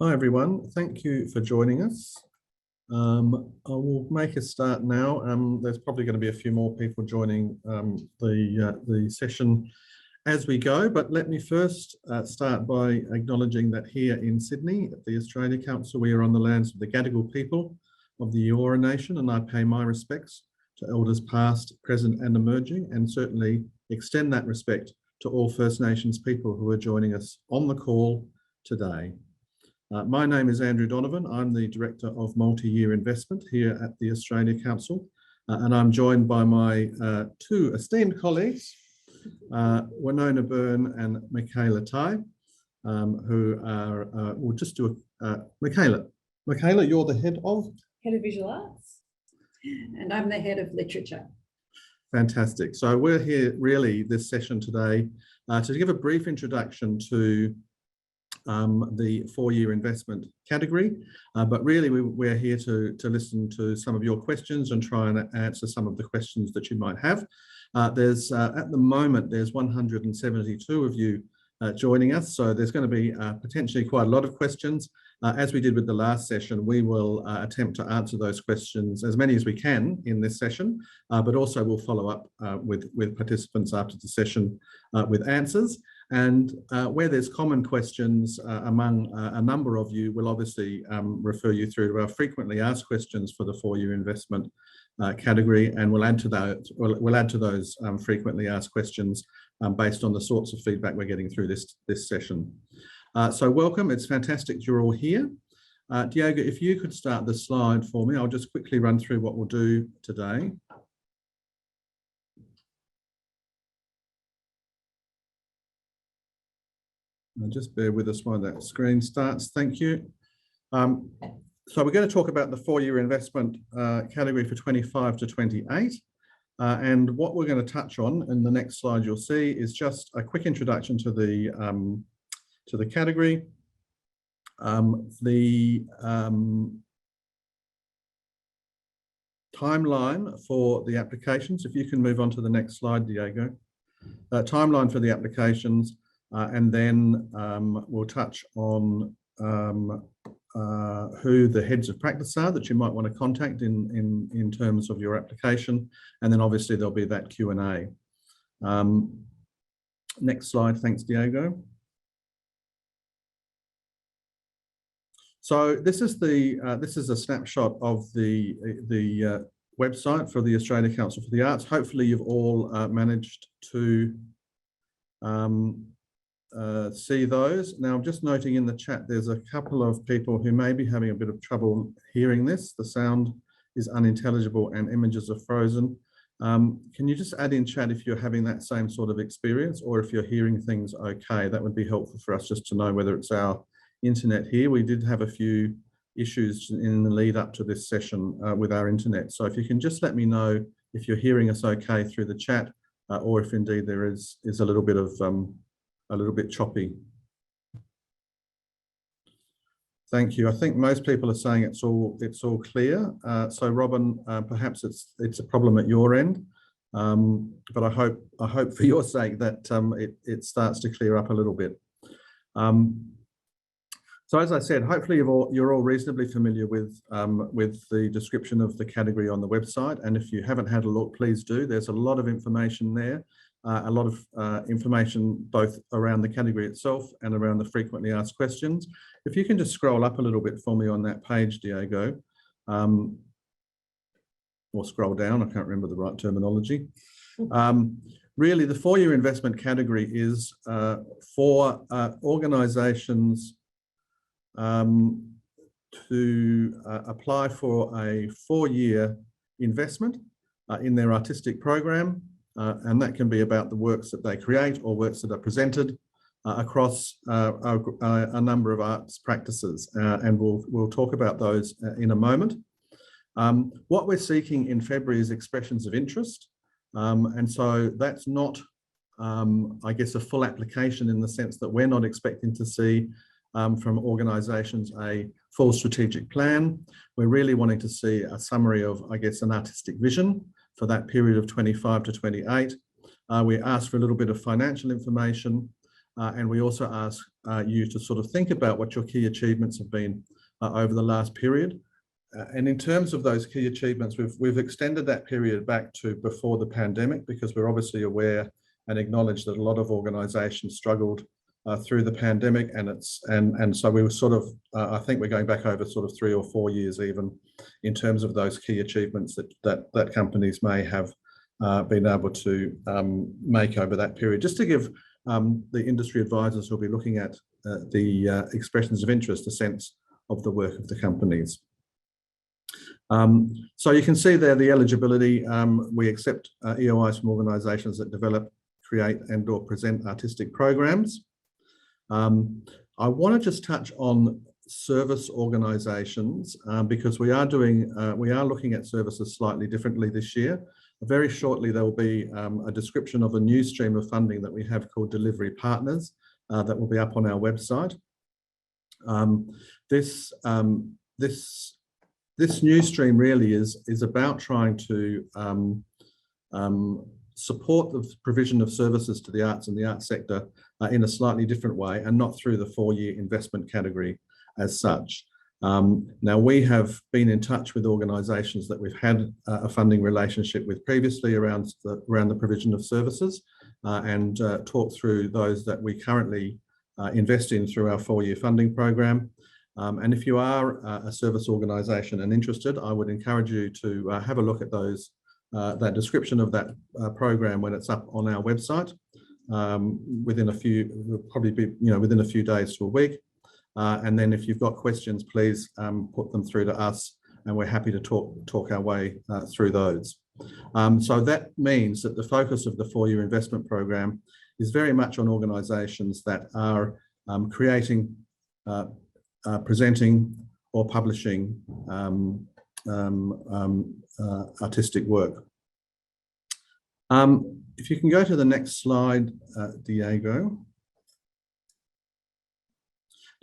Hi everyone, thank you for joining us. I will make a start now. There's probably going to be a few more people joining the session as we go, but let me first start by acknowledging that here in Sydney at the Australia Council, we are on the lands of the Gadigal people of the Eora Nation, and I pay my respects to elders past, present and emerging, and certainly extend that respect to all First Nations people who are joining us on the call today. My name is Andrew Donovan. I'm the Director of Multi-Year Investment here at the Australia Council, and I'm joined by my two esteemed colleagues, Winona Byrne and Michaela Tai, who are, we'll just do a, Michaela, you're the head of? Head of Visual Arts, and I'm the head of Literature. Fantastic. So we're here really this session today to give a brief introduction to the four-year investment category, but really we're here to listen to some of your questions and try and answer some of the questions that you might have. There's at the moment there's 172 of you joining us, so there's going to be potentially quite a lot of questions. As we did with the last session, we will attempt to answer those questions, as many as we can in this session, but also we'll follow up with participants after the session with answers. And where there's common questions among a number of you, we'll obviously refer you through to our frequently asked questions for the four-year investment category, and we'll add to those frequently asked questions based on the sorts of feedback we're getting through this session. So welcome, it's fantastic you're all here. Diego, if you could start the slide for me, I'll just quickly run through what we'll do today. Just bear with us while that screen starts. Thank you. So we're going to talk about the four-year investment category for 25 to 28. And what we're going to touch on in the next slide you'll see is just a quick introduction to the category. The timeline for the applications, if you can move on to the next slide, Diego. Timeline for the applications. And then we'll touch on who the heads of practice are that you might want to contact in terms of your application. And then obviously there'll be that Q&A. Next slide, thanks, Diego. So this is a snapshot of the website for the Australia Council for the Arts. Hopefully you've all managed to see those. Now, I'm just noting in the chat, there's a couple of people who may be having a bit of trouble hearing this. The sound is unintelligible and images are frozen. Can you just add in chat if you're having that same sort of experience or if you're hearing things okay? That would be helpful for us just to know whether it's our internet here. We did have a few issues in the lead up to this session with our internet. So if you can just let me know if you're hearing us okay through the chat or if indeed there is a little bit choppy. Thank you. I think most people are saying it's all clear. So Robin, perhaps it's a problem at your end, but I hope for your sake that it starts to clear up a little bit. So as I said, hopefully you're all reasonably familiar with the description of the category on the website, and if you haven't had a look, please do. There's a lot of information there. A lot of information both around the category itself and around the frequently asked questions. If you can just scroll up a little bit for me on that page, Diego, or scroll down, I can't remember the right terminology. Really, the four-year investment category is for organisations to apply for a four-year investment in their artistic program. And that can be about the works that they create or works that are presented across a number of arts practices. And we'll talk about those in a moment. What we're seeking in February is expressions of interest. And so that's not, I guess, a full application in the sense that we're not expecting to see from organisations a full strategic plan. We're really wanting to see a summary of, I guess, an artistic vision for that period of 25 to 28. We asked for a little bit of financial information, and we also ask you to sort of think about what your key achievements have been over the last period. And in terms of those key achievements, we've extended that period back to before the pandemic, because we're obviously aware and acknowledge that a lot of organisations struggled through the pandemic, and so we were sort of I think we're going back over sort of 3 or 4 years even in terms of those key achievements that companies may have been able to make over that period, just to give the industry advisors who'll be looking at the expressions of interest a sense of the work of the companies. So you can see there the eligibility. We accept EOIs from organisations that develop, create and/or present artistic programs. I want to just touch on service organisations because we are looking at services slightly differently this year. Very shortly, there will be a description of a new stream of funding that we have called Delivery Partners that will be up on our website. This new stream really is about trying to support the provision of services to the arts and the arts sector in a slightly different way, and not through the 4-year investment category as such. Now, we have been in touch with organisations that we've had a funding relationship with previously around the provision of services and talked through those that we currently invest in through our 4-year funding program. And if you are a service organisation and interested, I would encourage you to have a look at that description of that program when it's up on our website within a few days to a week. And then if you've got questions, please put them through to us, and we're happy to talk our way through those. So that means that the focus of the 4-year investment program is very much on organisations that are creating, presenting or publishing artistic work. If you can go to the next slide, Diego.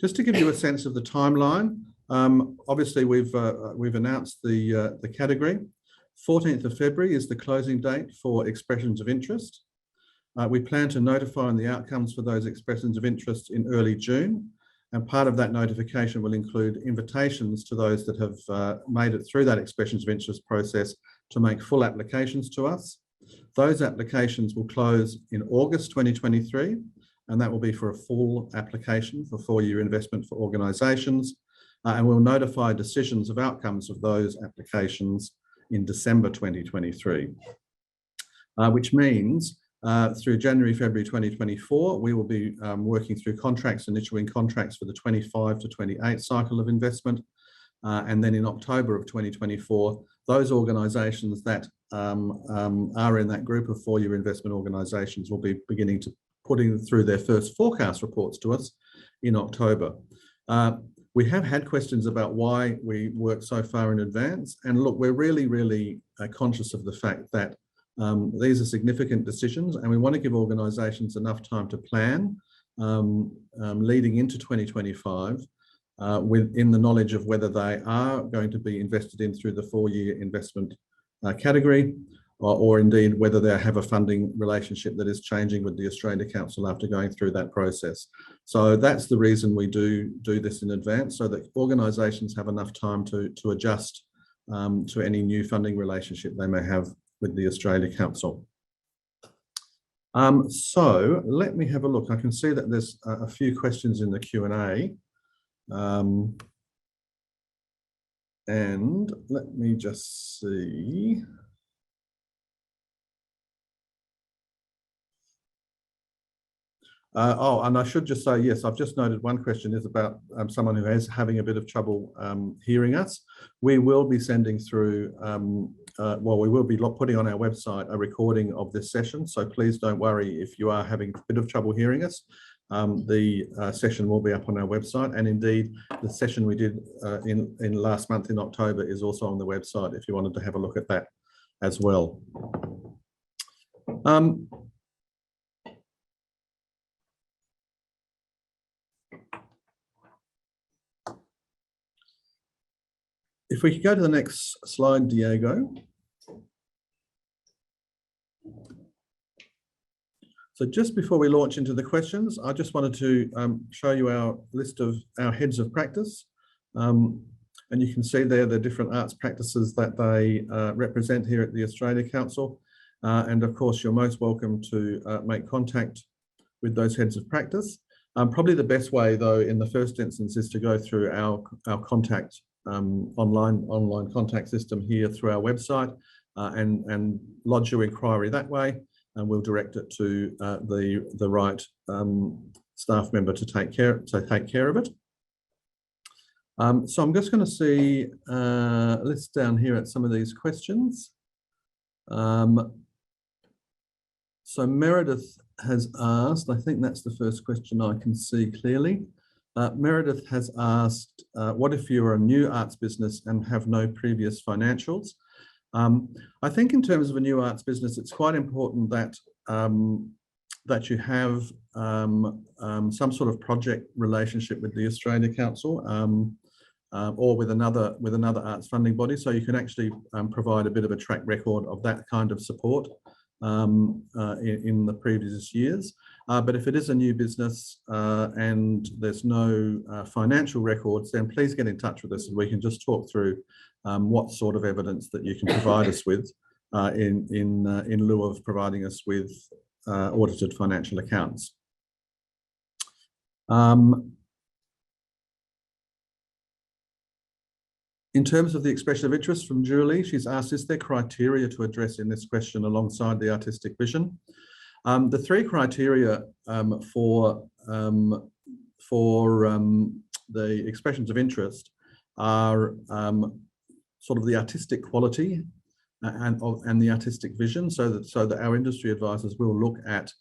Just to give you a sense of the timeline, obviously we've announced the category. 14th of February is the closing date for expressions of interest. We plan to notify on the outcomes for those expressions of interest in early June, and part of that notification will include invitations to those that have made it through that expressions of interest process to make full applications to us. Those applications will close in August 2023, and that will be for a full application for 4-year investment for organisations. And we'll notify decisions of outcomes of those applications in December 2023, which means through January, February 2024, we will be working through contracts and issuing contracts for the 25 to 28 cycle of investment. And then in October of 2024, those organisations that are in that group of 4-year investment organisations will be beginning to putting through their first forecast reports to us in October. We have had questions about why we work so far in advance. And look, we're really conscious of the fact that these are significant decisions, and we want to give organisations enough time to plan leading into 2025 within the knowledge of whether they are going to be invested in through the 4-year investment category, or indeed whether they have a funding relationship that is changing with the Australia Council after going through that process. So that's the reason we do this in advance, so that organisations have enough time to adjust to any new funding relationship they may have with the Australia Council. So let me have a look. I can see that there's a few questions in the Q&A. And let me just see. And I should just say, yes, I've just noted one question is about someone who is having a bit of trouble hearing us. We will be sending through, we will be putting on our website a recording of this session. So please don't worry if you are having a bit of trouble hearing us. The session will be up on our website. And indeed, the session we did in last month in October is also on the website if you wanted to have a look at that as well. If we could go to the next slide, Diego. So just before we launch into the questions, I just wanted to show you our list of our heads of practice. And you can see there the different arts practices that they represent here at the Australia Council. And of course, you're most welcome to make contact with those heads of practice. Probably the best way, though, in the first instance, is to go through our contact online contact system here through our website and lodge your inquiry that way, and we'll direct it to the right staff member to take care of it. So I'm just going to see a list down here at some of these questions. So Meredith has asked, I think that's the first question I can see clearly. Meredith has asked, what if you're a new arts business and have no previous financials? I think in terms of a new arts business, it's quite important that that you have some sort of project relationship with the Australia Council or with another arts funding body, so you can actually provide a bit of a track record of that kind of support in the previous years. But if it is a new business and there's no financial records, then please get in touch with us and we can just talk through what sort of evidence that you can provide us with in lieu of providing us with audited financial accounts. In terms of the expression of interest from Julie, she's asked, is there criteria to address in this question alongside the artistic vision? The three criteria for the expressions of interest are sort of the artistic quality and the artistic vision, so that our industry advisors will look at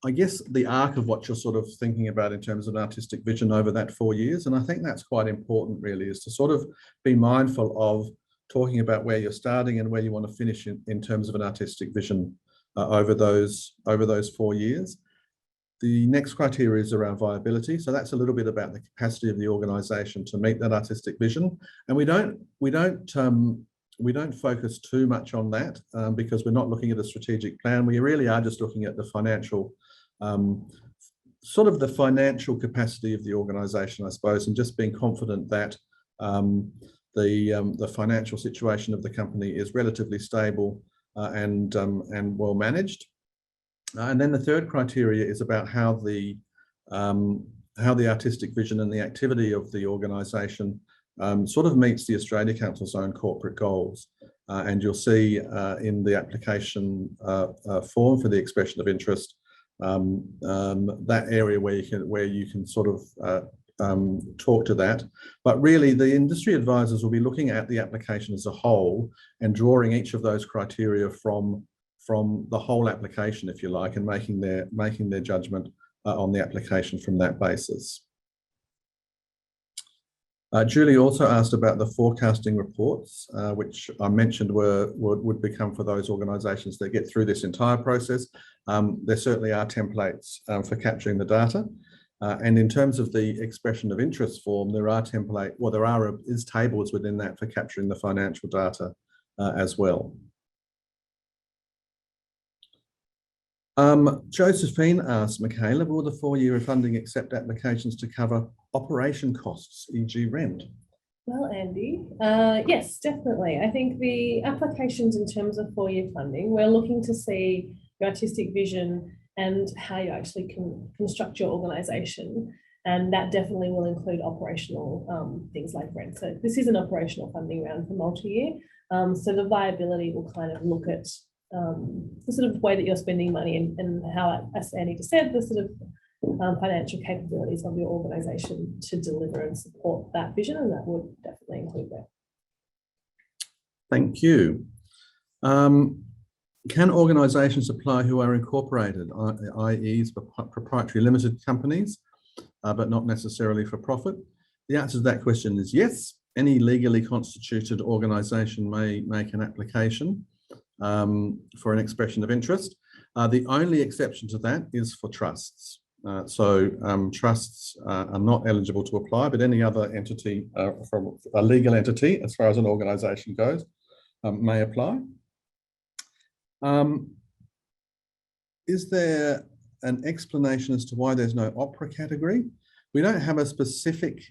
I guess the arc of what you're sort of thinking about in terms of an artistic vision over that 4 years. And I think that's quite important really, is to sort of be mindful of talking about where you're starting and where you want to finish in terms of an artistic vision over those 4 years. The next criteria is around viability. So that's a little bit about the capacity of the organisation to meet that artistic vision. And we don't focus too much on that because we're not looking at a strategic plan. We really are just looking at the financial, sort of the financial capacity of the organisation, I suppose, and just being confident that the financial situation of the company is relatively stable and well managed. And then the third criteria is about how the artistic vision and the activity of the organisation sort of meets the Australia Council's own corporate goals. And you'll see in the application form for the expression of interest, that area where you can sort of talk to that. But really the industry advisors will be looking at the application as a whole and drawing each of those criteria from the whole application, if you like, and making their judgment on the application from that basis. Julie also asked about the forecasting reports, which I mentioned would become for those organisations that get through this entire process. There certainly are templates for capturing the data. And in terms of the expression of interest form, there are tables within that for capturing the financial data as well. Josephine asked, Michaela, will the 4-year funding accept applications to cover operation costs, e.g. rent? Well, Andy, yes, definitely. I think the applications in terms of 4-year funding, we're looking to see your artistic vision and how you actually can construct your organisation. And that definitely will include operational things like rent. So this is an operational funding round for multi-year. So the viability will kind of look at the sort of way that you're spending money and how, as Andy just said, the sort of financial capabilities of your organisation to deliver and support that vision, and that would definitely include that. Thank you. Can organisations apply who are incorporated, i.e. proprietary limited companies, but not necessarily for profit? The answer to that question is yes. Any legally constituted organisation may make an application for an expression of interest. The only exception to that is for trusts. Trusts are not eligible to apply, but any other entity, from a legal entity, as far as an organisation goes, may apply. is there an explanation as to why there's no opera category? We don't have a specific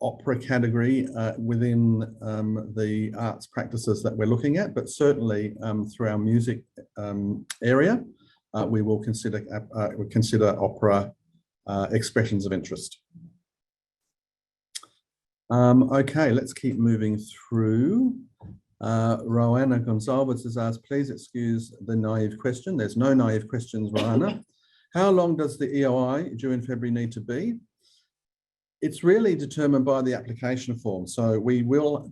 opera category within the arts practices that we're looking at, but certainly through our music area, we will consider opera expressions of interest. Okay, let's keep moving through. Roanna Gonzalez has asked, please excuse the naive question. There's no naive questions, Roanna. How long does the EOI due in February need to be? It's really determined by the application form. So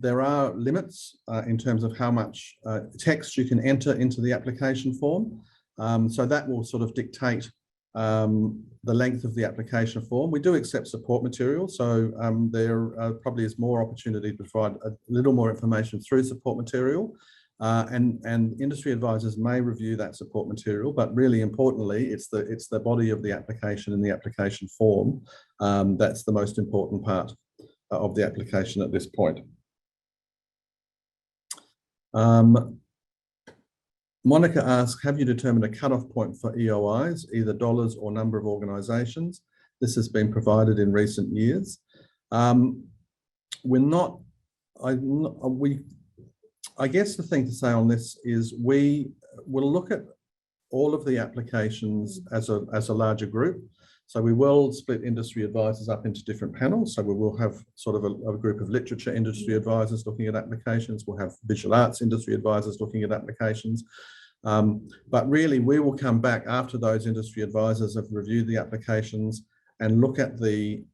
there are limits in terms of how much text you can enter into the application form. So that will sort of dictate the length of the application form. We do accept support material, so there probably is more opportunity to provide a little more information through support material, and industry advisors may review that support material, but really importantly, it's the body of the application and the application form that's the most important part of the application at this point. Monica asks, have you determined a cutoff point for EOIs, either dollars or number of organisations? This has been provided in recent years. I guess the thing to say on this is we will look at all of the applications as a larger group. So we will split industry advisors up into different panels. So we will have sort of a group of literature industry advisors looking at applications. We'll have visual arts industry advisors looking at applications. But really, we will come back after those industry advisors have reviewed the applications and look at the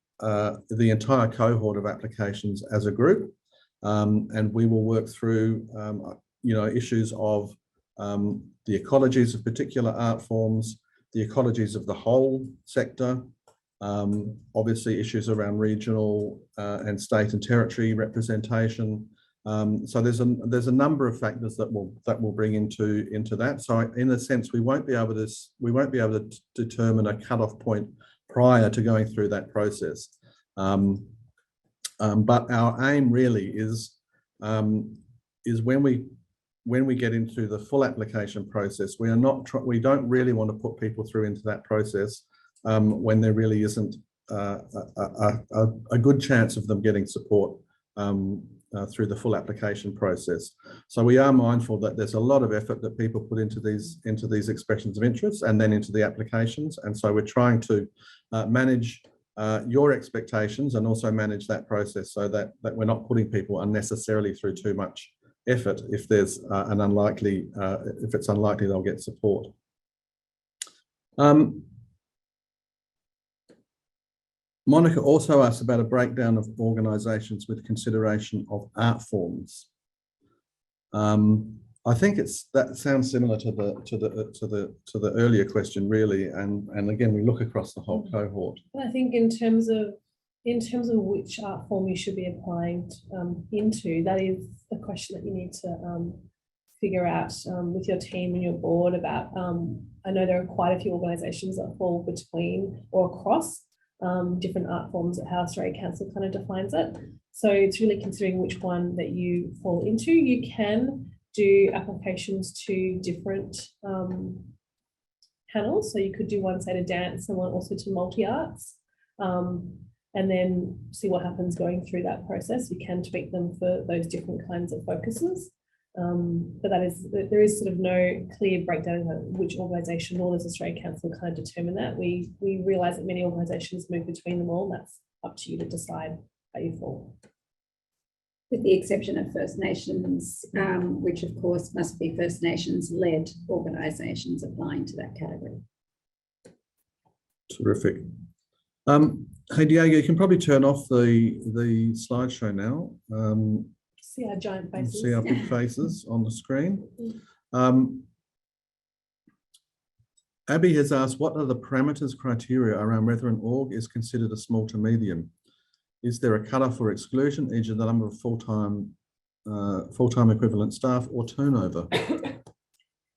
entire cohort of applications as a group. And we will work through, issues of the ecologies of particular art forms, the ecologies of the whole sector, obviously issues around regional and state and territory representation. So there's a number of factors that will bring into that. So in a sense, we won't be able to determine a cutoff point prior to going through that process. But our aim really is when we get into the full application process, we don't really want to put people through into that process when there really isn't a good chance of them getting support through the full application process. So we are mindful that there's a lot of effort that people put into these expressions of interest and then into the applications. And so we're trying to manage your expectations and also manage that process so that we're not putting people unnecessarily through too much effort if there's if it's unlikely they'll get support. Monica also asked about a breakdown of organisations with consideration of art forms. I think that sounds similar to the earlier question, really, and again we look across the whole cohort. I think in terms of which art form you should be applying into, that is a question that you need to figure out with your team and your board about. I know there are quite a few organisations that fall between or across different art forms at how Australia Council kind of defines it. So it's really considering which one that you fall into. You can do applications to different panels. So you could do one, say, to dance and one also to multi-arts. And then see what happens going through that process. You can tweak them for those different kinds of focuses. But there is sort of no clear breakdown of which organisation, nor does Australia Council kind of determine that. We realise that many organisations move between them all, and that's up to you to decide how you fall. With the exception of First Nations, which of course must be First Nations-led organisations applying to that category. Terrific. Hey Diego, you can probably turn off the slideshow now. See our giant faces. See our big faces on the screen. Abby has asked, what are the parameters criteria around whether an org is considered a small to medium? Is there a cutoff or exclusion, either the number of full-time equivalent staff or turnover?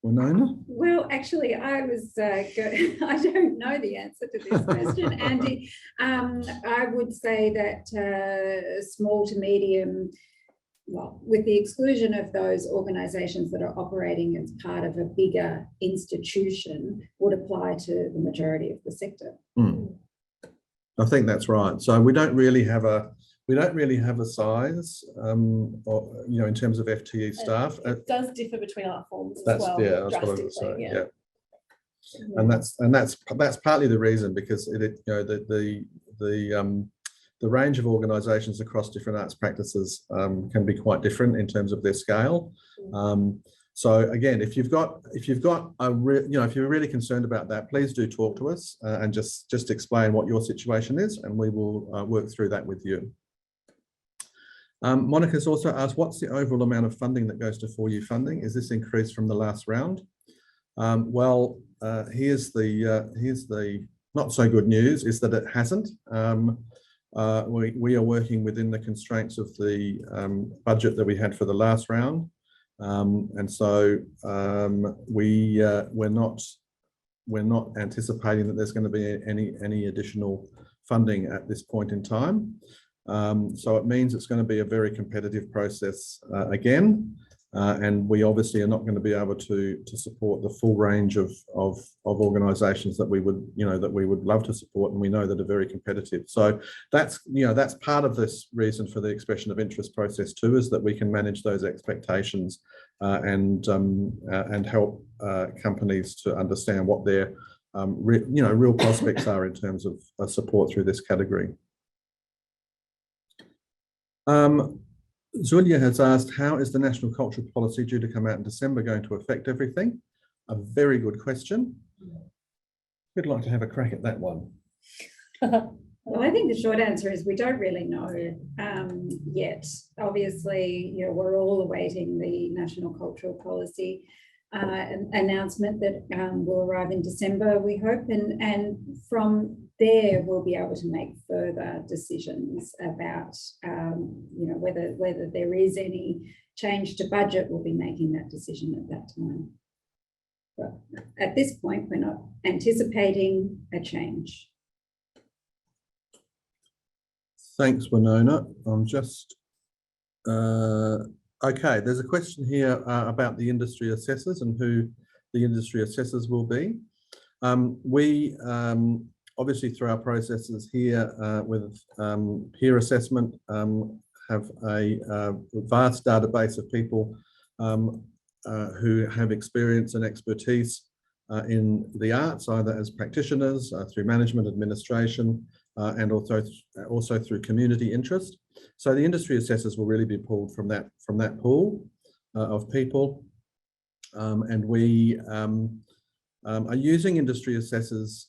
Winona? Well, actually, I don't know the answer to this question, Andy. I would say that small to medium well, with the exclusion of those organisations that are operating as part of a bigger institution, would apply to the majority of the sector. I think that's right. So we don't really have a size, or, you know, in terms of FTE staff. It does differ between art forms as That's well. yeah, that's what I was drastically, saying. Yeah. And that's partly the reason, because you know, the range of organisations across different arts practices can be quite different in terms of their scale. So again, if you've got if you're really concerned about that, please do talk to us and just explain what your situation is, and we will work through that with you. Monica's also asked, what's the overall amount of funding that goes to 4U funding? Is this increased from the last round? Well, here's the not so good news, is that it hasn't. We are working within the constraints of the budget that we had for the last round. And so we're not anticipating that there's going to be any additional funding at this point in time. So it means it's going to be a very competitive process again, and we obviously are not going to be able to support the full range of organisations that we would love to support, and we know that are very competitive. So that's part of this reason for the expression of interest process too, is that we can manage those expectations and help companies to understand what their real prospects are in terms of support through this category. Zulia has asked, how is the National Cultural Policy due to come out in December going to affect everything? A very good question. We'd like to have a crack at that one. Well, I think the short answer is we don't really know yet. Obviously, we're all awaiting the National Cultural Policy announcement that will arrive in December, we hope, and from there we'll be able to make further decisions about whether there is any change to budget. We'll be making that decision at that time. But at this point, we're not anticipating a change. Thanks, Winona. I'm just okay. There's a question here about the industry assessors and who the industry assessors will be. We obviously, through our processes here with peer assessment, have a vast database of people who have experience and expertise in the arts, either as practitioners, through management, administration, and also through community interest. So the industry assessors will really be pulled from that pool of people, and we are using industry assessors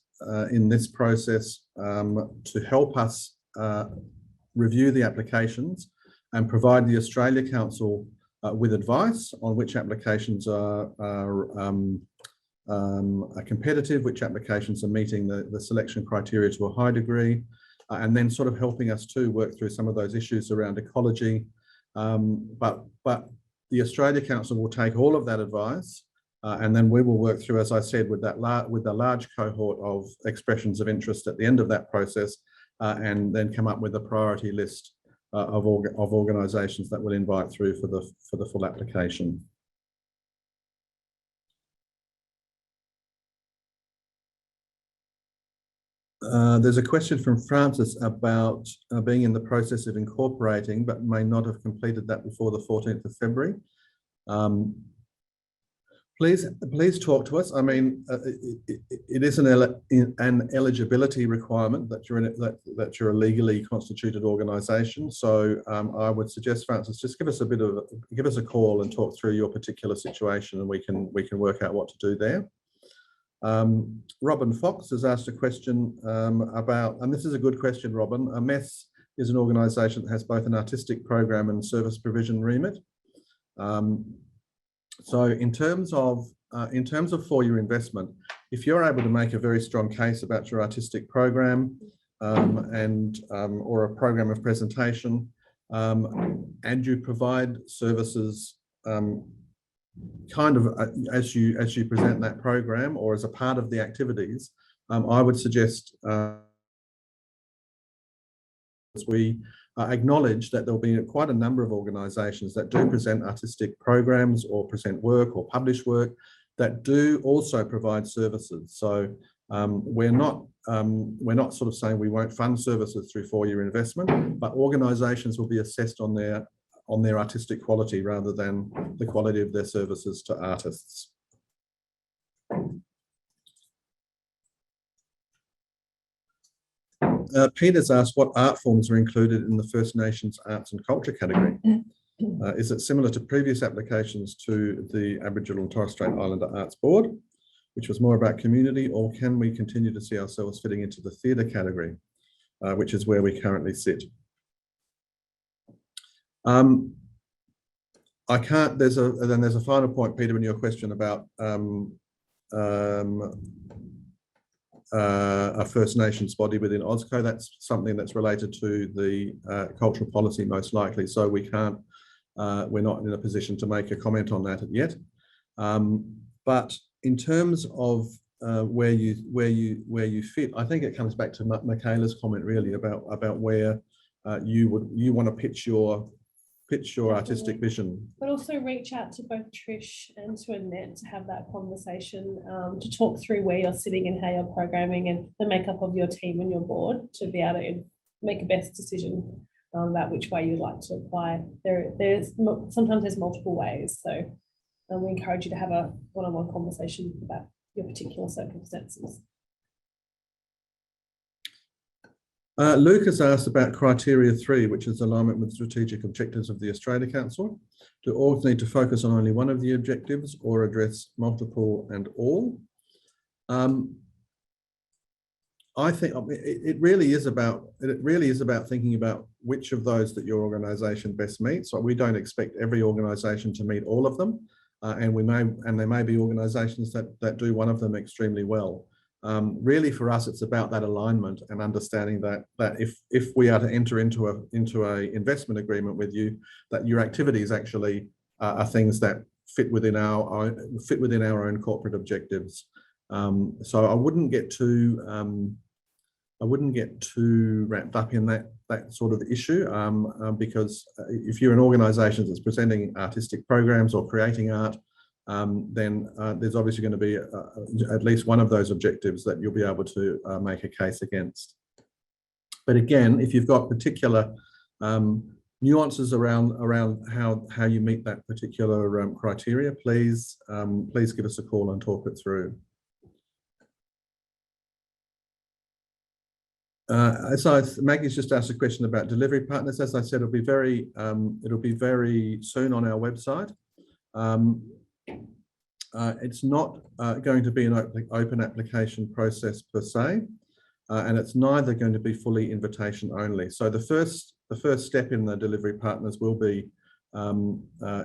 in this process to help us review the applications and provide the Australia Council with advice on which applications are competitive, which applications are meeting the selection criteria to a high degree, and then sort of helping us to work through some of those issues around ecology. But the Australia Council will take all of that advice, and then we will work through, as I said, with the large cohort of expressions of interest at the end of that process, and then come up with a priority list of organisations that we'll invite through for the full application. There's a question from Francis about being in the process of incorporating, but may not have completed that before the 14th of February. Please talk to us. I mean, it is an eligibility requirement that you're a legally constituted organisation. So I would suggest, Francis, just give us a call and talk through your particular situation, and we can work out what to do there. Robin Fox has asked a question about, and this is a good question, Robin. MES is an organisation that has both an artistic program and service provision remit. So in terms of 4U investment, if you're able to make a very strong case about your artistic program or a program of presentation, and you provide services kind of as you present that program or as a part of the activities, I would suggest we acknowledge that there'll be quite a number of organisations that do present artistic programs or present work or publish work that do also provide services. So we're not sort of saying we won't fund services through 4-year investment, but organisations will be assessed on their artistic quality rather than the quality of their services to artists. Peter's asked what art forms are included in the First Nations arts and culture category. Is it similar to previous applications to the Aboriginal and Torres Strait Islander Arts Board, which was more about community, or can we continue to see ourselves fitting into the theatre category, which is where we currently sit? I can't, there's a final point, Peter, in your question about a First Nations body within OSCO. That's something that's related to the cultural policy most likely. So we can't, we're not in a position to make a comment on that yet. But in terms of where you fit, I think it comes back to Michaela's comment really about where you want to pitch your artistic vision. But also reach out to both Trish and to Annette to have that conversation, to talk through where you're sitting and how you're programming and the makeup of your team and your board to be able to make a best decision about which way you'd like to apply. Sometimes there's multiple ways, so we encourage you to have a one-on-one conversation about your particular circumstances. Luke has asked about criteria 3, which is alignment with strategic objectives of the Australia Council. Do orgs need to focus on only one of the objectives or address multiple and all? I think it really is about thinking about which of those that your organisation best meets. So we don't expect every organisation to meet all of them, and there may be organisations that do one of them extremely well. Really, for us, it's about that alignment and understanding that if we are to enter into a investment agreement with you, that your activities actually are things that fit within our own corporate objectives. So I wouldn't get too wrapped up in that sort of issue, because if you're an organisation that's presenting artistic programs or creating art, then there's obviously going to be at least one of those objectives that you'll be able to make a case against. But again, if you've got particular nuances around how you meet that particular criteria, please give us a call and talk it through. So Maggie's just asked a question about delivery partners. As I said, it'll be very soon on our website. It's not going to be an open application process per se, and it's neither going to be fully invitation only. So the first step in the delivery partners will be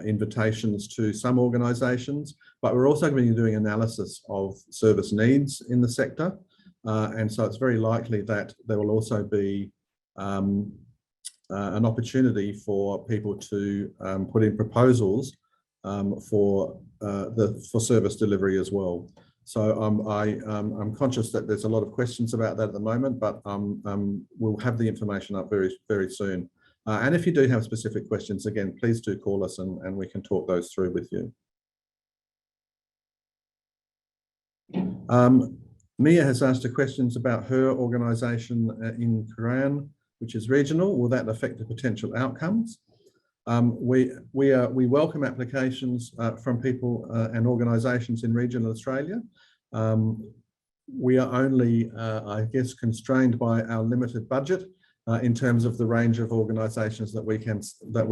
invitations to some organisations, but we're also going to be doing analysis of service needs in the sector, and so it's very likely that there will also be an opportunity for people to put in proposals for service delivery as well. So I'm conscious that there's a lot of questions about that at the moment, but we'll have the information up very, very soon. And if you do have specific questions, again, please do call us and we can talk those through with you. Mia has asked her questions about her organisation in Quran, which is regional. Will that affect the potential outcomes? We welcome applications from people and organisations in regional Australia. We are only, I guess, constrained by our limited budget in terms of the range of organisations that we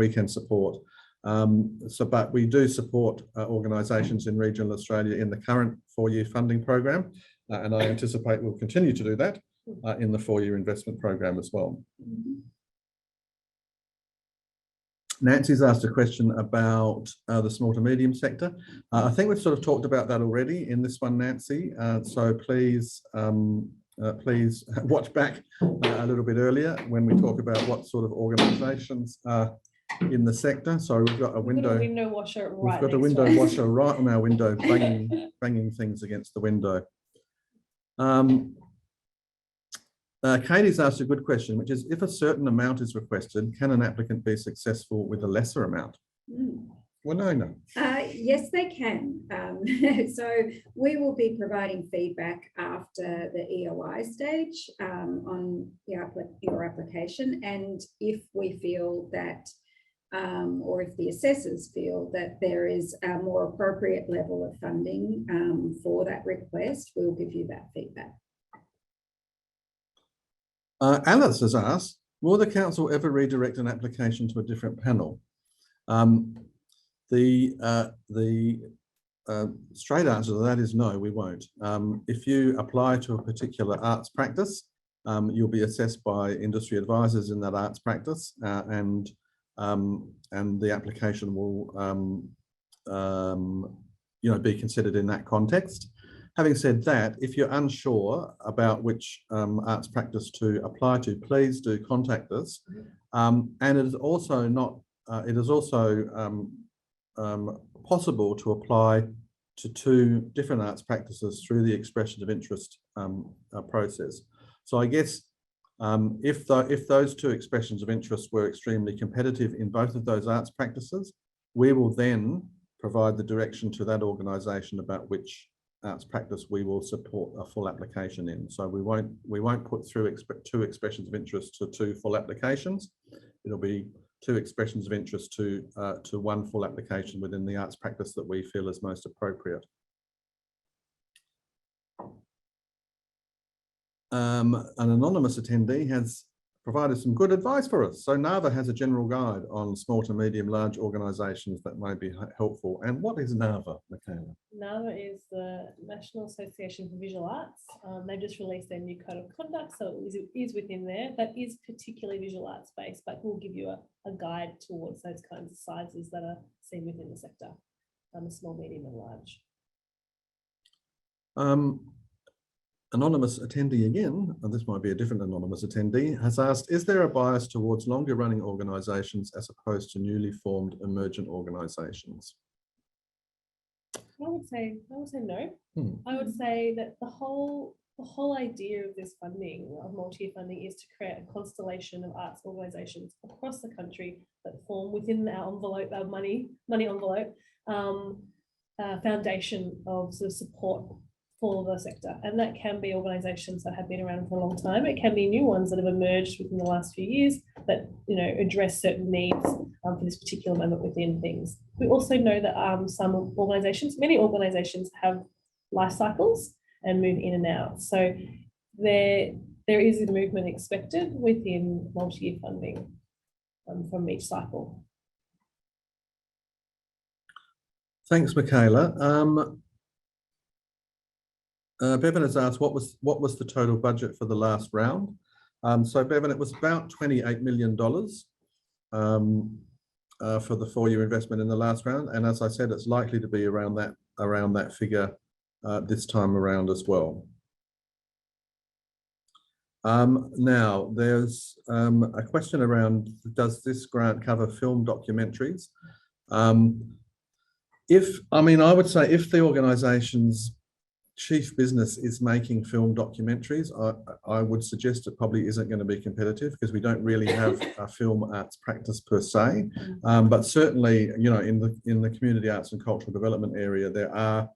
can support. But we do support organisations in regional Australia in the current 4-year funding program, and I anticipate we'll continue to do that in the 4-year investment program as well. Nancy's asked a question about the small to medium sector. I think we've sort of talked about that already in this one, Nancy. So please watch back a little bit earlier when we talk about what sort of organisations are in the sector. So we've got a window washer right. We've got a window washer right on our window, banging things against the window. Katie's asked a good question, which is, if a certain amount is requested, can an applicant be successful with a lesser amount? Well, no. Yes, they can. So we will be providing feedback after the EOI stage on your application. And if we feel that, or if the assessors feel that there is a more appropriate level of funding for that request, we'll give you that feedback. Alice has asked, will the council ever redirect an application to a different panel? The straight answer to that is no, we won't. If you apply to a particular arts practice, you'll be assessed by industry advisors in that arts practice, and the application will be considered in that context. Having said that, if you're unsure about which arts practice to apply to, please do contact us. And it is also possible to apply to 2 different arts practices through the expression of interest process. So I guess if those 2 expressions of interest were extremely competitive in both of those arts practices, we will then provide the direction to that organisation about which arts practice we will support a full application in. So we won't put through 2 expressions of interest to 2 full applications. It'll be 2 expressions of interest to 1 full application within the arts practice that we feel is most appropriate. An anonymous attendee has provided some good advice for us. So NAVA has a general guide on small to medium large organisations that may be helpful. And what is NAVA, Michaela? NAVA is the National Association for Visual Arts. They just released their new code of conduct, so it is within there. That is particularly visual arts based, but will give you a guide towards those kinds of sizes that are seen within the sector, small, medium and large. Anonymous attendee again, and this might be a different anonymous attendee, has asked, is there a bias towards longer running organisations as opposed to newly formed emergent organisations? I would say no. I would say that the whole idea of this funding, of multi-year funding, is to create a constellation of arts organisations across the country that form within our envelope, our money envelope, foundation of sort of support for the sector. And that can be organisations that have been around for a long time. It can be new ones that have emerged within the last few years that, address certain needs for this particular moment within things. We also know that many organisations have life cycles and move in and out. So there is a movement expected within multi-year funding from each cycle. Thanks, Michaela. Bevan has asked, what was the total budget for the last round? So Bevan, it was about $28 million for the 4-year investment in the last round, and as I said, it's likely to be around that figure this time around as well. Now there's a question around, does this grant cover film documentaries? I would say if the organisation's chief business is making film documentaries, I would suggest it probably isn't going to be competitive because we don't really have a film arts practice per se. But certainly, in the community arts and cultural development area, there are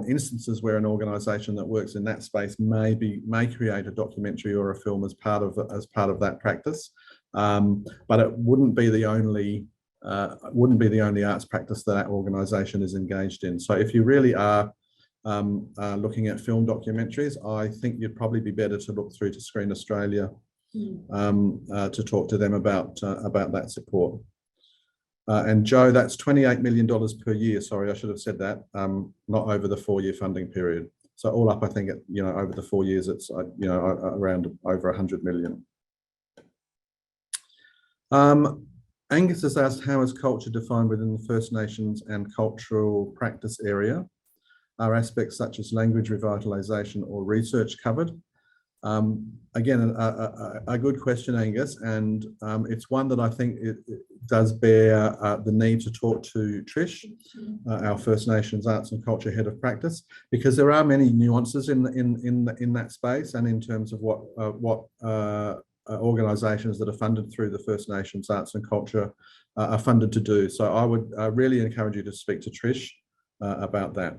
instances where an organisation that works in that space may create a documentary or a film as part of that practice. But it wouldn't be the only arts practice that organisation is engaged in. So if you really are looking at film documentaries, I think you'd probably be better to look through to Screen Australia to talk to them about that support. And Joe, that's $28 million per year. Sorry, I should have said that. Not over the 4-year funding period. So all up, I think over the 4 years, it's around over 100 million. Angus has asked, how is culture defined within the First Nations and cultural practice area? Are aspects such as language revitalisation or research covered? Again, a good question, Angus, and it's one that I think it does bear the need to talk to Trish, our First Nations Arts and Culture Head of Practice, because there are many nuances in that space, and in terms of what organisations that are funded through the First Nations Arts and Culture are funded to do. So I would really encourage you to speak to Trish about that.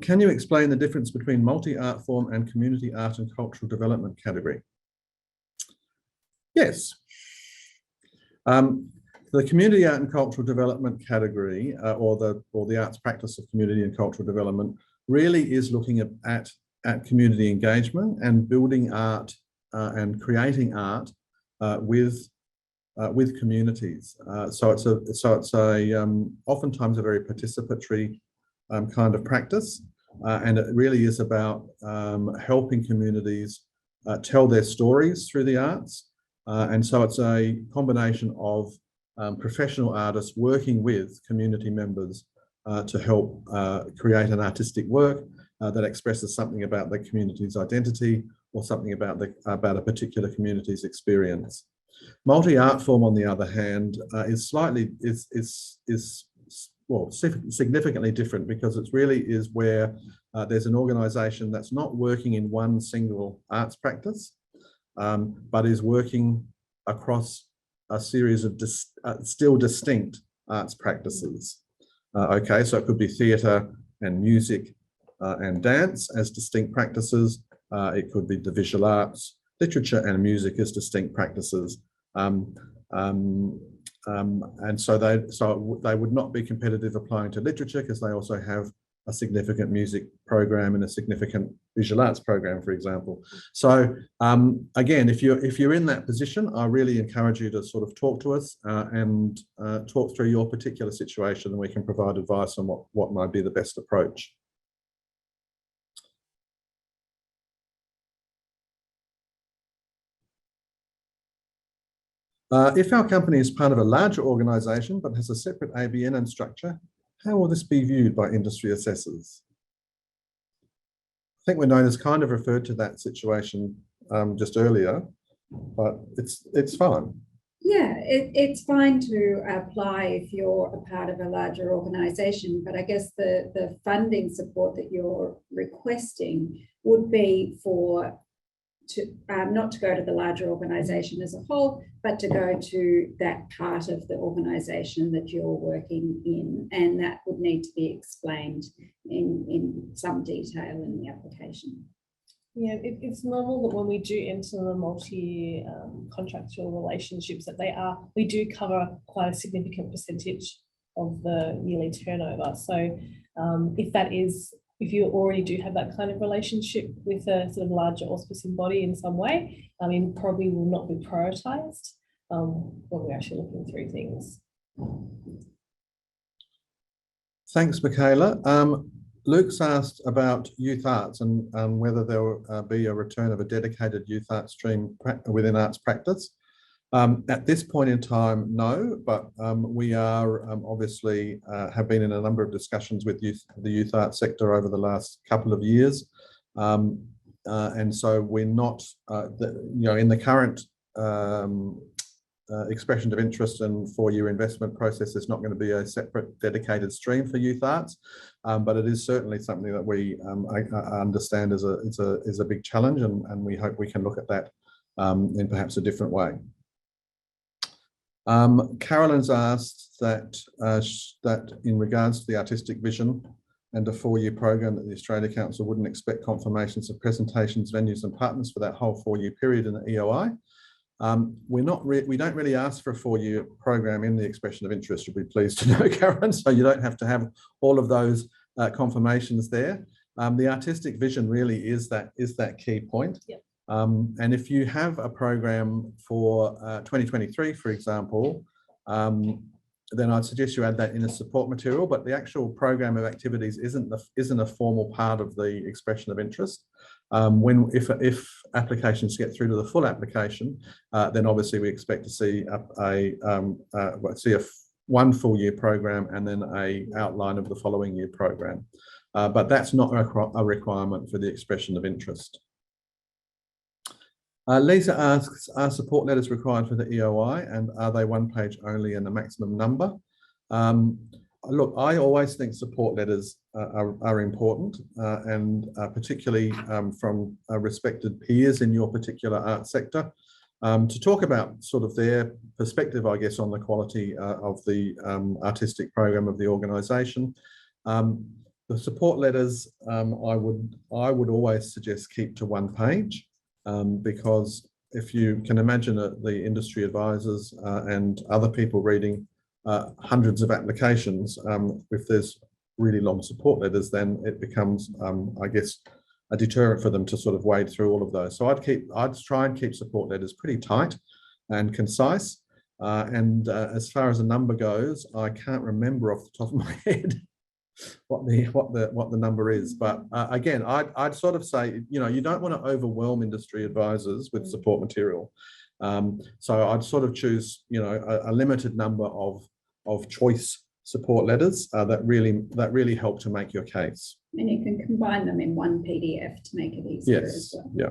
Can you explain the difference between multi-art form and community art and cultural development category? Yes. The community art and cultural development category, or the arts practice of community and cultural development, really is looking at community engagement and building art and creating art with communities. So it's oftentimes a very participatory kind of practice, and it really is about helping communities tell their stories through the arts, and so it's a combination of professional artists working with community members to help create an artistic work that expresses something about the community's identity or something about a particular community's experience. Multi-art form, on the other hand, is significantly different, because it really is where there's an organisation that's not working in one single arts practice, but is working across a series of still distinct arts practices. Okay, so it could be theatre and music and dance as distinct practices. It could be the visual arts, literature and music as distinct practices. And so they would not be competitive applying to literature, because they also have a significant music program and a significant visual arts program, for example. So again, if you're in that position, I really encourage you to sort of talk to us and talk through your particular situation, and we can provide advice on what might be the best approach. If our company is part of a larger organisation but has a separate ABN and structure, how will this be viewed by industry assessors? I think Winona's kind of referred to that situation just earlier, but it's fine. Yeah, it's fine to apply if you're a part of a larger organisation, but I guess the funding support that you're requesting would be for not to go to the larger organisation as a whole, but to go to that part of the organisation that you're working in, and that would need to be explained in some detail in the application. Yeah, it's normal that when we do enter the multi contractual relationships, that we do cover quite a significant percentage of the yearly turnover. So if you already do have that kind of relationship with a sort of larger auspicing body in some way, probably will not be prioritised when we're actually looking through things. Thanks, Michaela. Luke's asked about youth arts and whether there will be a return of a dedicated youth arts stream within arts practice. At this point in time, no, but we are obviously have been in a number of discussions with the youth arts sector over the last couple of years, and so we're not, in the current expression of interest and 4-year investment process, there's not going to be a separate dedicated stream for youth arts, but it is certainly something that we I understand is a big challenge, and we hope we can look at that in perhaps a different way. Carolyn's asked that in regards to the artistic vision and a 4-year program, that the Australia Council wouldn't expect confirmations of presentations, venues and partners for that whole 4-year period in the EOI. We don't really ask for a 4-year program in the expression of interest, you'll be pleased to know, Karen, so you don't have to have all of those confirmations there. The artistic vision really is that key point. Yep. And if you have a program for 2023, for example, then I'd suggest you add that in a support material, but the actual program of activities isn't a formal part of the expression of interest. If applications get through to the full application, then obviously we expect to see one full year program and then a outline of the following year program. but that's not a requirement for the expression of interest. Lisa asks, are support letters required for the EOI, and are they one page only and a maximum number? Look, I always think support letters are important, and particularly from respected peers in your particular art sector, to talk about sort of their perspective, I guess, on the quality of the artistic program of the organisation. The support letters, I would always suggest keep to one page, because if you can imagine the industry advisors and other people reading hundreds of applications, if there's really long support letters, then it becomes, I guess, a deterrent for them to sort of wade through all of those. So I'd try and keep support letters pretty tight and concise. And as far as a number goes, I can't remember off the top of my head what the number is. But again, I'd sort of say, you don't want to overwhelm industry advisors with support material. So I'd sort of choose, a limited number of choice support letters that really help to make your case. And you can combine them in one PDF to make it easier as well. Yeah.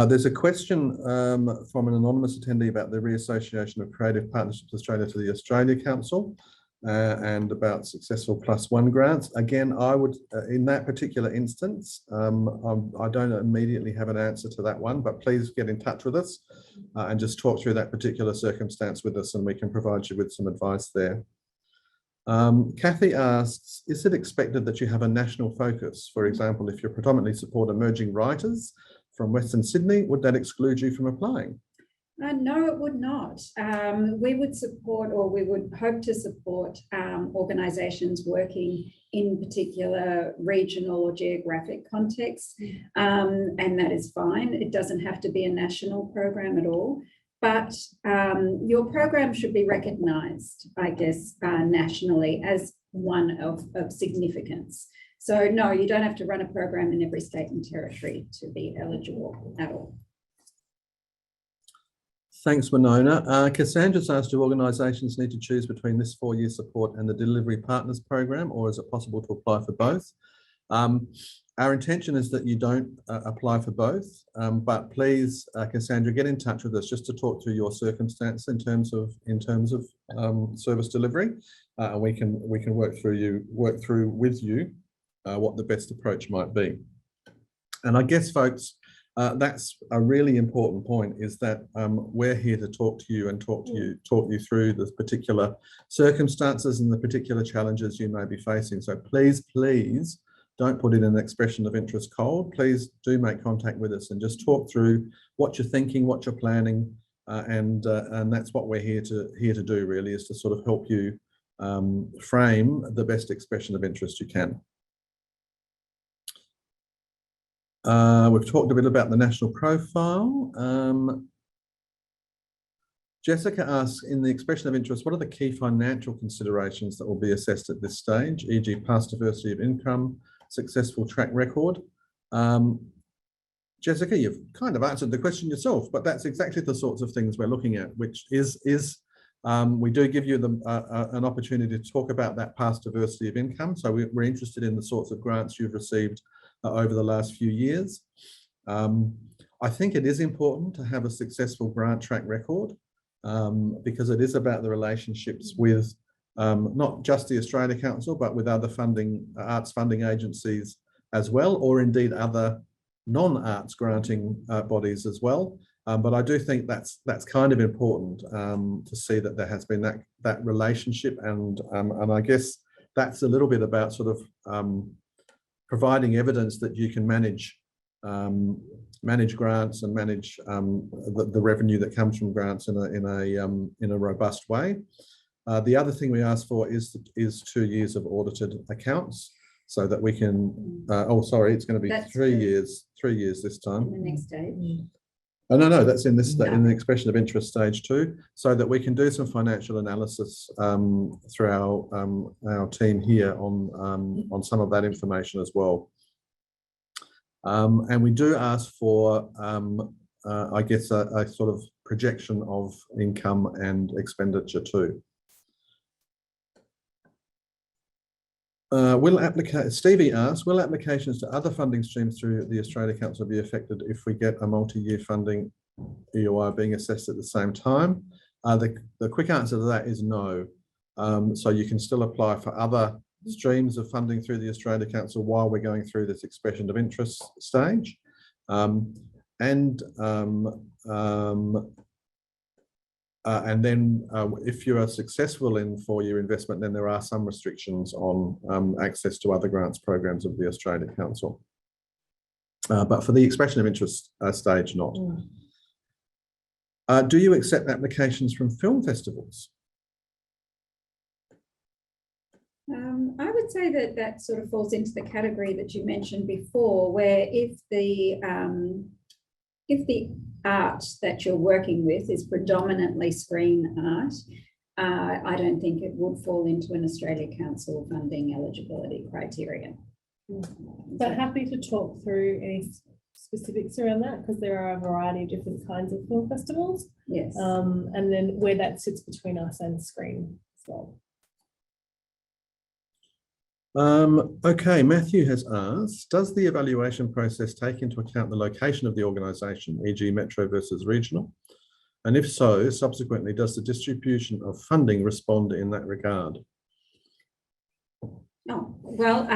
There's a question from an anonymous attendee about the reassociation of Creative Partnerships Australia to the Australia Council and about successful +1 grants. Again, I would, in that particular instance, I don't immediately have an answer to that one, but please get in touch with us and just talk through that particular circumstance with us, and we can provide you with some advice there. Kathy asks, is it expected that you have a national focus? For example, if you predominantly support emerging writers from Western Sydney, would that exclude you from applying? No, it would not. We would support, or we would hope to support, organisations working in particular regional or geographic contexts, and that is fine. It doesn't have to be a national program at all, but your program should be recognised, I guess, nationally as one of significance. So no, you don't have to run a program in every state and territory to be eligible at all. Thanks, Winona. Cassandra's asked, do organisations need to choose between this 4-year support and the Delivery Partners program, or is it possible to apply for both? Our intention is that you don't apply for both, but please, Cassandra, get in touch with us just to talk through your circumstance in terms of service delivery, and we can work through with you what the best approach might be. And I guess, folks, that's a really important point, is that we're here to talk to you and talk you through the particular circumstances and the particular challenges you may be facing. So please don't put in an expression of interest cold. Please do make contact with us and just talk through what you're thinking, what you're planning, and that's what we're here to do, really, is to sort of help you frame the best expression of interest you can. We've talked a bit about the national profile. Jessica asks, in the expression of interest, what are the key financial considerations that will be assessed at this stage, e.g. past diversity of income, successful track record? Jessica, you've kind of answered the question yourself, but that's exactly the sorts of things we're looking at, which is we do give you an opportunity to talk about that past diversity of income. So we're interested in the sorts of grants you've received over the last few years. I think it is important to have a successful grant track record, because it is about the relationships with not just the Australia Council, but with other arts funding agencies as well, or indeed other non-arts granting bodies as well. But I do think that's kind of important to see that there has been that relationship, and I guess that's a little bit about sort of providing evidence that you can manage grants and manage the revenue that comes from grants in a robust way. The other thing we ask for is 2 years of audited accounts, so that we can. It's going to be That's 3 years. 3 years this time. The next stage. Oh, no, that's in this in the expression of interest stage 2, so that we can do some financial analysis through our team here on some of that information as well. And we do ask for, I guess, a sort of projection of income and expenditure too. Stevie asks, will applications to other funding streams through the Australia Council be affected if we get a multi-year funding EOI being assessed at the same time? The quick answer to that is no. So you can still apply for other streams of funding through the Australia Council while we're going through this expression of interest stage. And then if you are successful in four-year investment, then there are some restrictions on access to other grants programs of the Australia Council. But for the expression of interest stage, not. Do you accept applications from film festivals? I would say that that sort of falls into the category that you mentioned before, where if the art that you're working with is predominantly screen art, I don't think it would fall into an Australia Council funding eligibility criteria. But happy to talk through any specifics around that, because there are a variety of different kinds of film festivals. Yes. And then where that sits between us and screen as well. Okay, Matthew has asked, does the evaluation process take into account the location of the organisation, e.g. metro versus regional? And if so, subsequently, does the distribution of funding respond in that regard? Oh, well,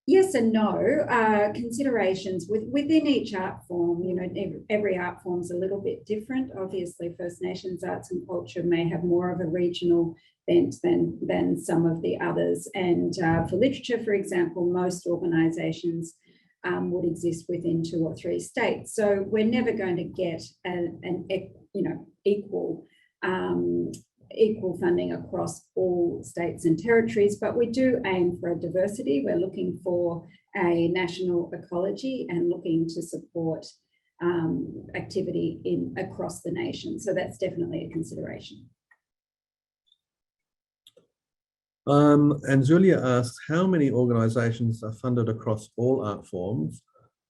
yes and no. Considerations within each art form, you know, every art form is a little bit different. Obviously, First Nations arts and culture may have more of a regional bent than some of the others. And for literature, for example, most organisations would exist within 2 or 3 states. So we're never going to get an equal funding across all states and territories, but we do aim for a diversity. We're looking for a national ecology and looking to support activity across the nation. So that's definitely a consideration. And Julia asks, how many organisations are funded across all art forms?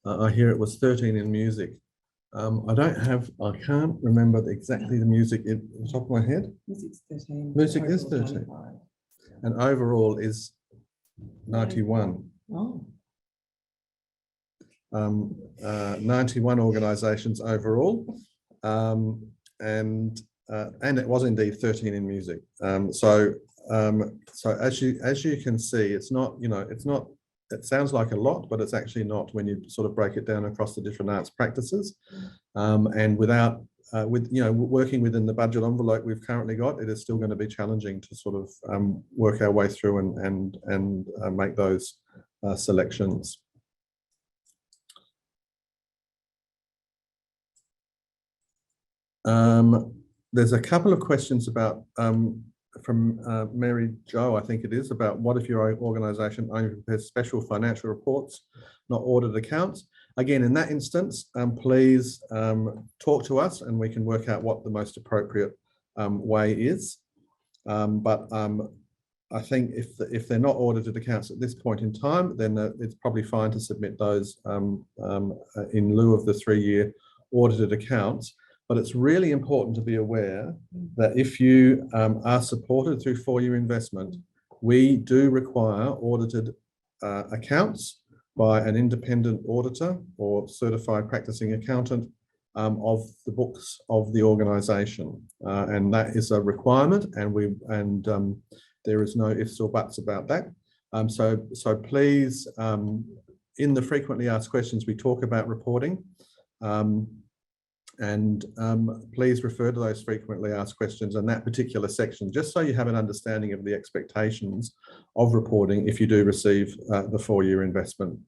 I hear it was 13 in music. I can't remember exactly the music at the top of my head. Music's 13. Music is 13. 25. And overall is 91. Oh. 91 organisations overall. And it was indeed 13 in music. So as you can see, it's not, it sounds like a lot, but it's actually not when you sort of break it down across the different arts practices. And working within the budget envelope we've currently got, it is still going to be challenging to sort of work our way through and make those selections. There's a couple of questions about from Mary Jo, I think it is, about what if your organisation only prepares special financial reports, not audited accounts? Again, in that instance, please talk to us and we can work out what the most appropriate way is. But I think if they're not audited accounts at this point in time, then it's probably fine to submit those in lieu of the 3-year audited accounts. But it's really important to be aware that if you are supported through 4-year investment, we do require audited accounts by an independent auditor or certified practicing accountant of the books of the organisation, and that is a requirement. And there is no ifs or buts about that. So please, in the frequently asked questions, we talk about reporting. And please refer to those frequently asked questions in that particular section, just so you have an understanding of the expectations of reporting if you do receive the 4-year investment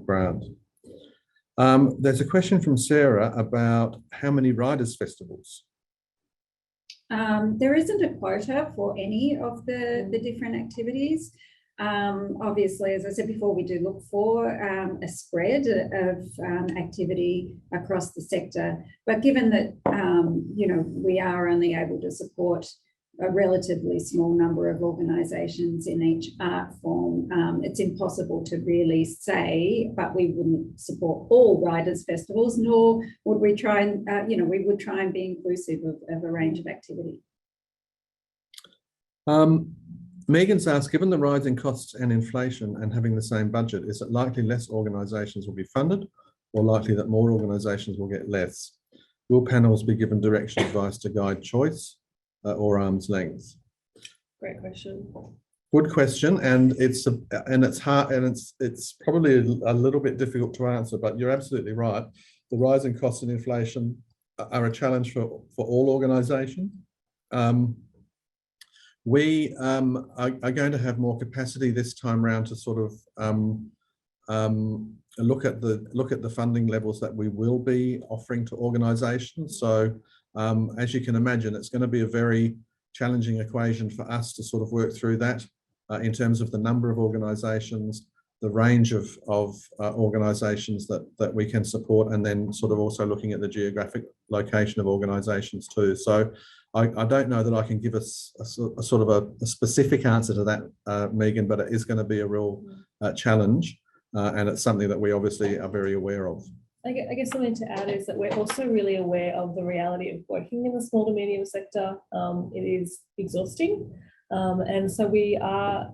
grant. There's a question from Sarah about how many Writers' Festivals. There isn't a quota for any of the different activities. Obviously, as I said before, we do look for a spread of activity across the sector. But given that, we are only able to support a relatively small number of organisations in each art form, it's impossible to really say, but we wouldn't support all writers' festivals, nor would we try and, we would try and be inclusive of a range of activity. Megan's asked, given the rising costs and inflation and having the same budget, is it likely less organisations will be funded or likely that more organisations will get less? Will panels be given direction, advice to guide choice or arm's length? Great question. Good question, and it's hard, and it's probably a little bit difficult to answer, but you're absolutely right. The rising costs and inflation are a challenge for all organisations. We are going to have more capacity this time around to sort of look at the funding levels that we will be offering to organisations. So as you can imagine, it's going to be a very challenging equation for us to sort of work through that in terms of the number of organisations, the range of organisations that we can support, and then sort of also looking at the geographic location of organisations too. So I don't know that I can give us a sort of a specific answer to that, Megan, but it is going to be a real challenge, and it's something that we obviously are very aware of. I guess something to add is that we're also really aware of the reality of working in the small to medium sector. It is exhausting, and so we are,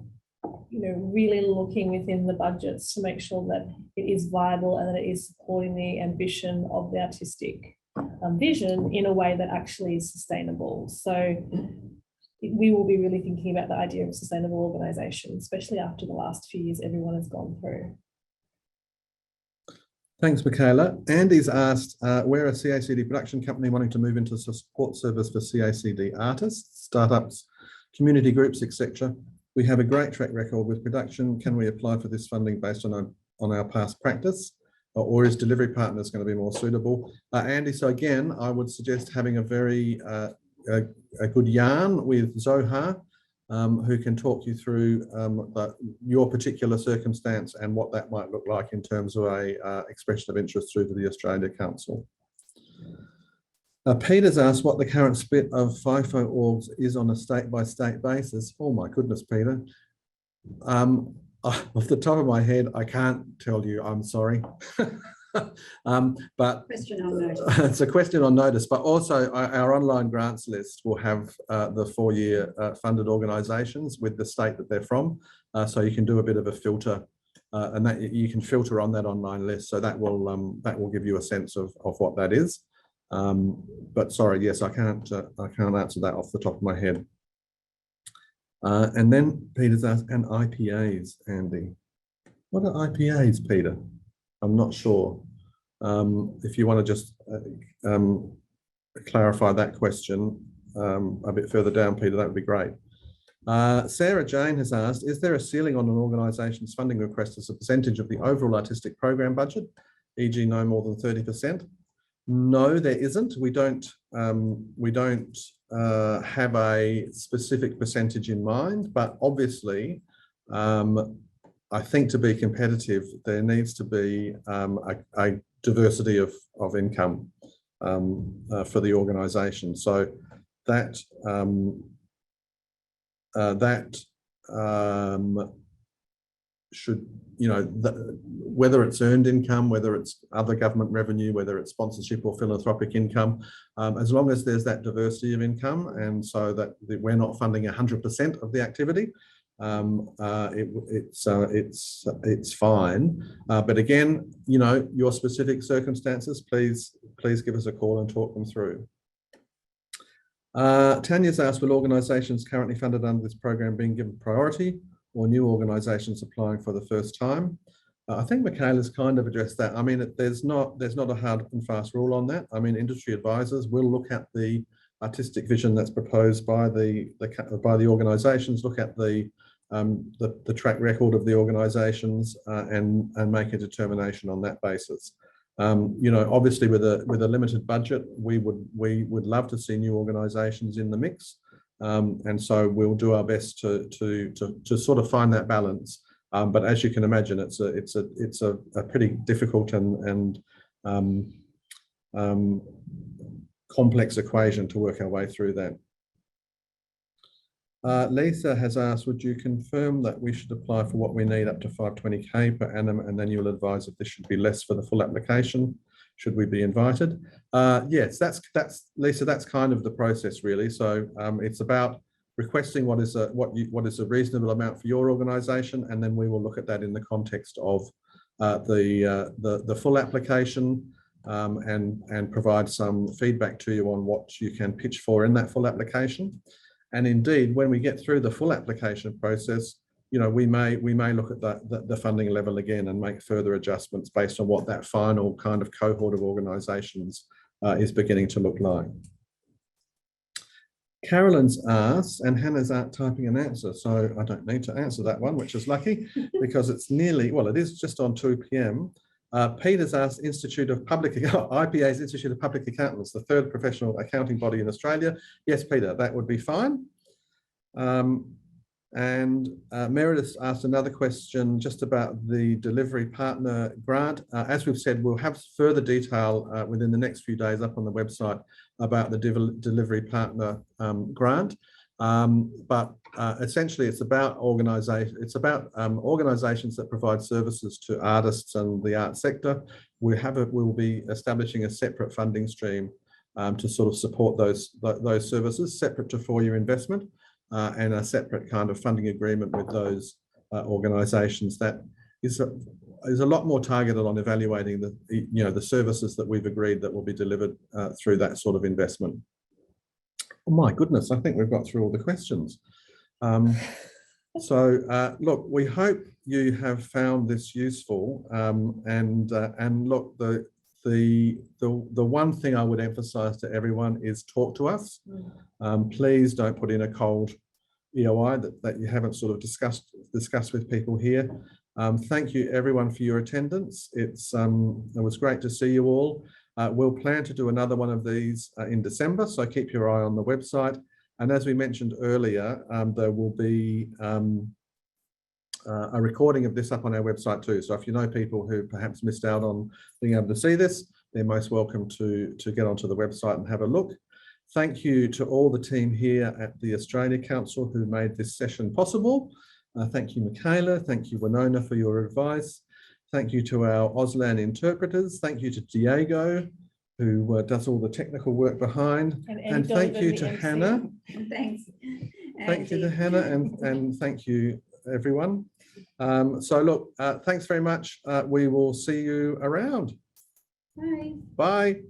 really looking within the budgets to make sure that it is viable and that it is supporting the ambition of the artistic vision in a way that actually is sustainable. So we will be really thinking about the idea of sustainable organisation, especially after the last few years everyone has gone through. Thanks, Michaela. Andy's asked, we're a CACD production company wanting to move into support service for CACD artists, startups, community groups, etc. We have a great track record with production. Can we apply for this funding based on our past practice? Or is delivery partners going to be more suitable? Andy, so again, I would suggest having a very a good yarn with Zohar, who can talk you through your particular circumstance and what that might look like in terms of a expression of interest through to the Australia Council. Peter's asked what the current split of FIFO orgs is on a state-by-state basis. Oh my goodness, Peter. Off the top of my head, I can't tell you, I'm sorry. But question on notice. It's a question on notice, but also our online grants list will have the 4-year funded organisations with the state that they're from. So you can do a bit of a filter and that you can filter on that online list. So that will give you a sense of what that is. But sorry, yes, I can't answer that off the top of my head. And then Peter's asked, and IPAs, Andy. What are IPAs, Peter? I'm not sure. If you want to just clarify that question a bit further down, Peter, that would be great. Sarah Jane has asked, is there a ceiling on an organisation's funding request as a percentage of the overall artistic program budget, e.g. no more than 30%? No, there isn't. We don't have a specific percentage in mind, but obviously, I think to be competitive, there needs to be a diversity of income for the organisation. So that should, whether it's earned income, whether it's other government revenue, whether it's sponsorship or philanthropic income, as long as there's that diversity of income, and so that we're not funding 100% of the activity, it's fine. But again, your specific circumstances, please give us a call and talk them through. Tanya's asked, will organisations currently funded under this program being given priority, or new organisations applying for the first time? I think Michaela's kind of addressed that. I mean, there's not a hard and fast rule on that. I mean, industry advisors will look at the artistic vision that's proposed by the organisations, look at the track record of the organisations, and make a determination on that basis. Obviously, with a limited budget, we would love to see new organisations in the mix. And so we'll do our best to sort of find that balance. But as you can imagine, it's a pretty difficult and complex equation to work our way through that. Lisa has asked, would you confirm that we should apply for what we need up to 520K per annum, and then you'll advise if this should be less for the full application? Should we be invited? Yes, that's Lisa. That's kind of the process, really. So it's about requesting what is a reasonable amount for your organisation, and then we will look at that in the context of the full application, and provide some feedback to you on what you can pitch for in that full application. And indeed, when we get through the full application process, you know, we may look at the funding level again and make further adjustments based on what that final kind of cohort of organisations is beginning to look like. Carolyn's asked, and Hannah's typing an answer, so I don't need to answer that one, which is lucky because it's nearly, well, it is just on 2 p.m. Peter's asked, IPA's Institute of Public Accountants, the third professional accounting body in Australia. Yes, Peter, that would be fine. And Meredith asked another question just about the delivery partner grant. As we've said, we'll have further detail within the next few days up on the website about the delivery partner grant. But essentially, it's about organisations that provide services to artists and the art sector. We'll be establishing a separate funding stream to sort of support those services, separate to 4-year investment, and a separate kind of funding agreement with those organisations that is a lot more targeted on evaluating the services that we've agreed that will be delivered through that sort of investment. Oh my goodness, I think we've got through all the questions. So look, we hope you have found this useful, and look, the one thing I would emphasize to everyone is talk to us. Please don't put in a cold EOI that you haven't sort of discussed with people here. Thank you everyone for your attendance. It was great to see you all. We'll plan to do another one of these in December, so keep your eye on the website. And as we mentioned earlier, there will be a recording of this up on our website too. So if you know people who perhaps missed out on being able to see this, they're most welcome to get onto the website and have a look. Thank you to all the team here at the Australia Council who made this session possible. Thank you, Michaela. Thank you, Winona, for your advice. Thank you to our Auslan interpreters. Thank you to Diego, who does all the technical work behind. And thank you to Hannah. Thanks. Thank you to Hannah, and thank you, everyone. So look, thanks very much. We will see you around. Bye. Bye.